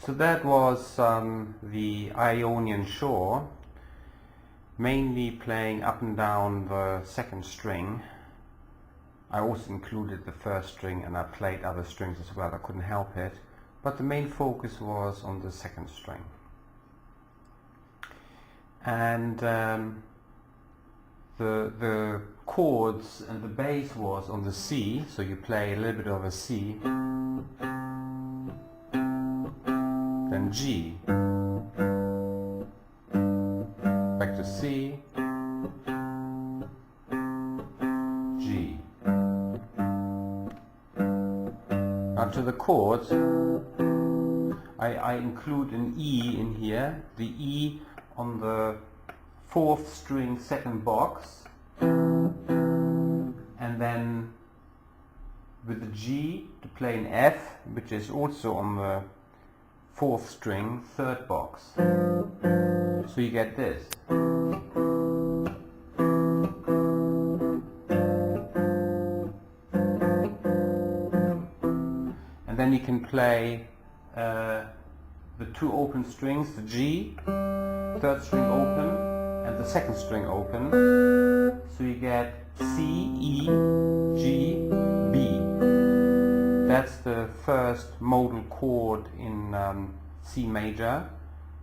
So that was the Ionian Shore, mainly playing up and down the second string. I also included the first string and I played other strings as well, I couldn't help it, but the main focus was on the second string. And the chords and the bass was on the C, so you play a little bit of a C, then G, back to C, G. Now to the chords, I include an E in here, the E on the fourth string second box, and then with the G to play an F, which is also on the fourth string third box. So you get this. And then you can play the two open strings, the G, third string open, and the second string open. So you get C, E, G, B. That's the first modal chord in C major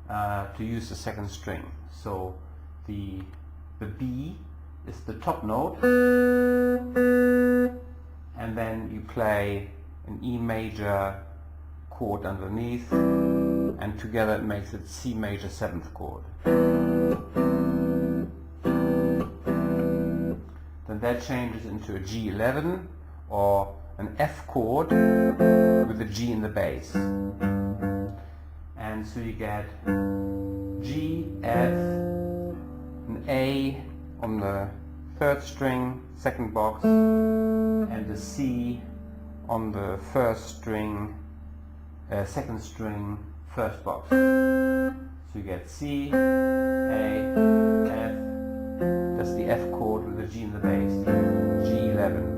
to use the second string. So the B is the top note, and then you play an E major chord underneath, and together it makes it C major 7th chord. Then that changes into a G11 or an F chord with a G in the bass. And so you get G, F, an A on the third string, second box, and a C on the first string, second string, first box. So you get C, A, F, that's the F chord with a G in the bass, G11.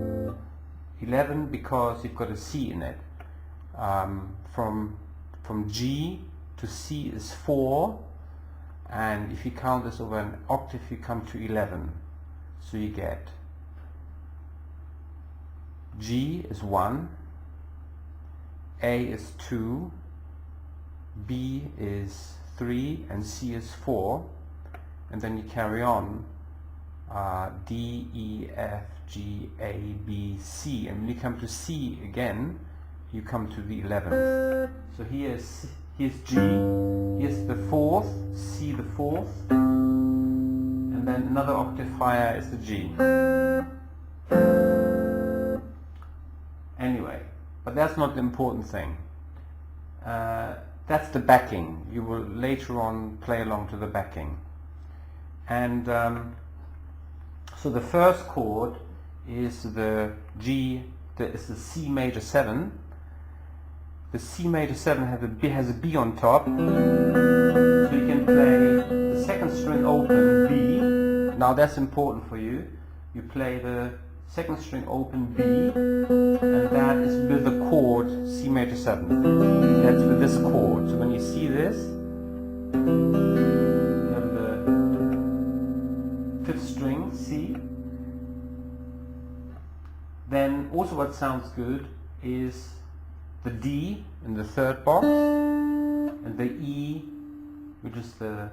11 because you've got a C in it. From G to C is 4, and if you count this over an octave you come to 11. So you get G is 1, A is 2, B is 3, and C is 4, and then you carry on D, E, F, G, A, B, C, and when you come to C again you come to the 11th. So here's G, here's the 4th, C the 4th, and then another octave higher is the G. Anyway, but that's not the important thing. That's the backing. You will later on play along to the backing. And so the first chord is the G, is the C major 7. The C major 7 has a B on top, so you can play the second string open B. Now that's important for you. You play the second string open B, and that is with the chord C major 7. That's with this chord. So when you see this, you have the fifth string C. Then also what sounds good is the D in the third box, and the E, which is the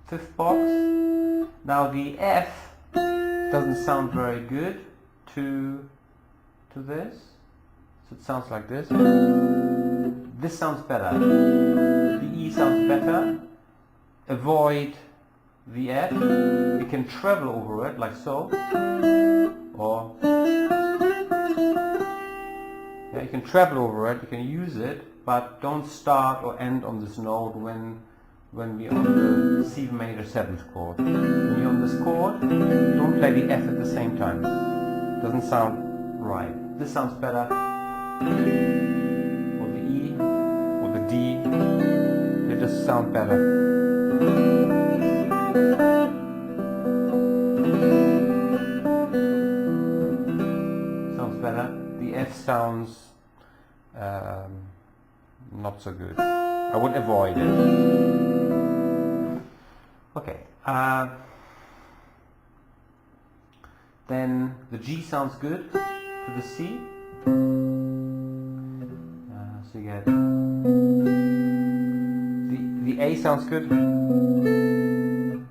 fifth box. Now the F doesn't sound very good to this, so it sounds like this. This sounds better. The E sounds better. Avoid the F. You can travel over it like so, or you can travel over it, you can use it, but don't start or end on this note when we're on the C major 7th chord. When you're on this chord, don't play the F at the same time. Doesn't sound right. This sounds better. Or the E, or the D, they just sound better. Sounds better. The F sounds not so good. I would avoid it. Okay. Then the G sounds good to the C. So you get the A sounds good, and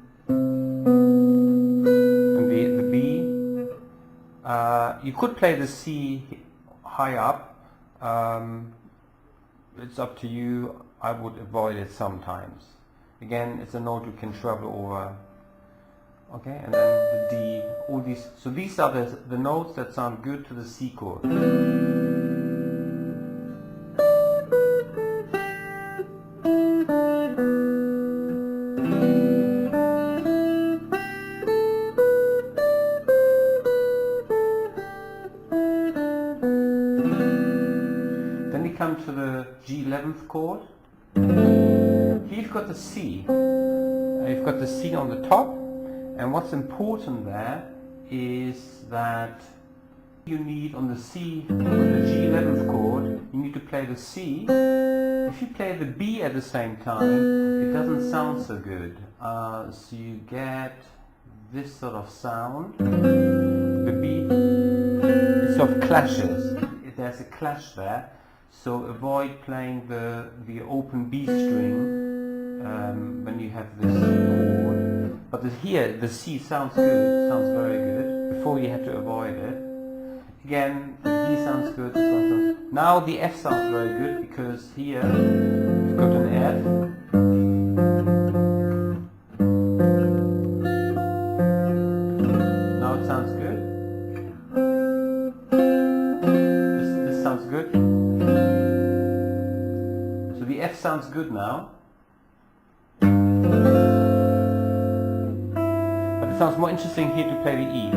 the B. You could play the C high up. It's up to you. I would avoid it sometimes. Again, it's a note you can travel over. Okay, and then the D, all these. So these are the notes that sound good to the C chord. Then we come to the G11th chord. Here you've got the C. You've got the C on the top. And what's important there is that you need on the C, on the G11th chord, you need to play the C. If you play the B at the same time, it doesn't sound so good. So you get this sort of sound. The B, it sort of clashes. There's a clash there. So avoid playing the open B string when you have this chord. But here the C sounds good, sounds very good. Before you had to avoid it. Again, the D sounds good, this one sounds. Now the F sounds very good because here you've got an F. Now it sounds good. This sounds good. So the F sounds good now. Sounds more interesting here to play the E.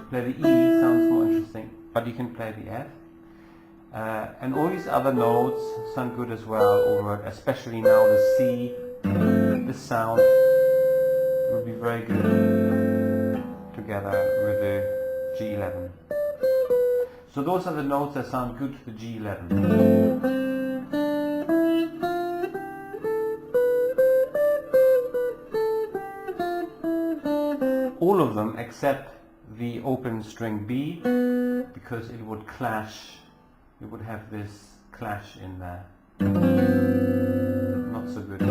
Play the E sounds more interesting, but you can play the F. And all these other notes sound good as well over it, especially now the C. This sound will be very good together with the G11. So those are the notes that sound good to the G11. All of them except the open string B, because it would clash, it would have this clash in there. Not so good.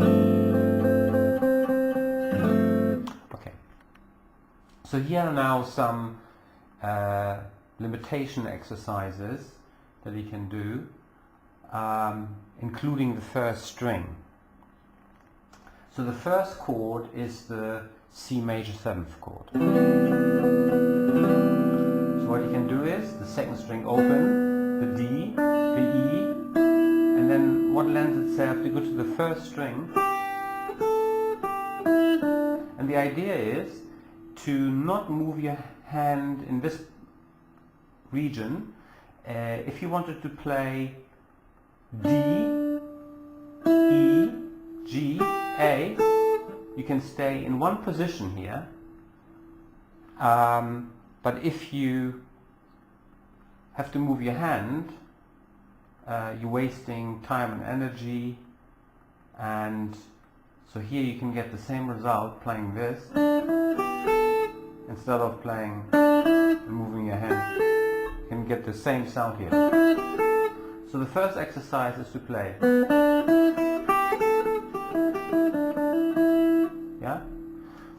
Okay. So here are now some limitation exercises that you can do, including the first string. So the first chord is the C major 7th chord. So what you can do is the second string open, the D, the E, and then what lends itself to go to the first string. And the idea is to not move your hand in this region. If you wanted to play D, E, G, A, you can stay in one position here, but if you have to move your hand, you're wasting time and energy, and so here you can get the same result playing this instead of playing and moving your hand. You can get the same sound here. So the first exercise is to play. Yeah?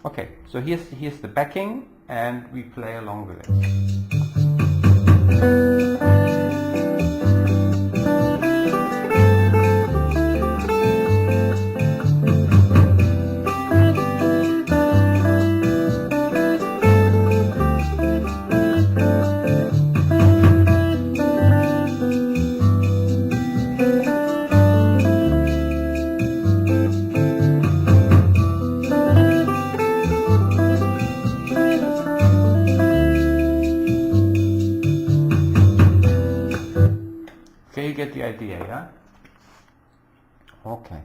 Okay, so here's the backing, and we play along with it. You get the idea, yeah? Okay.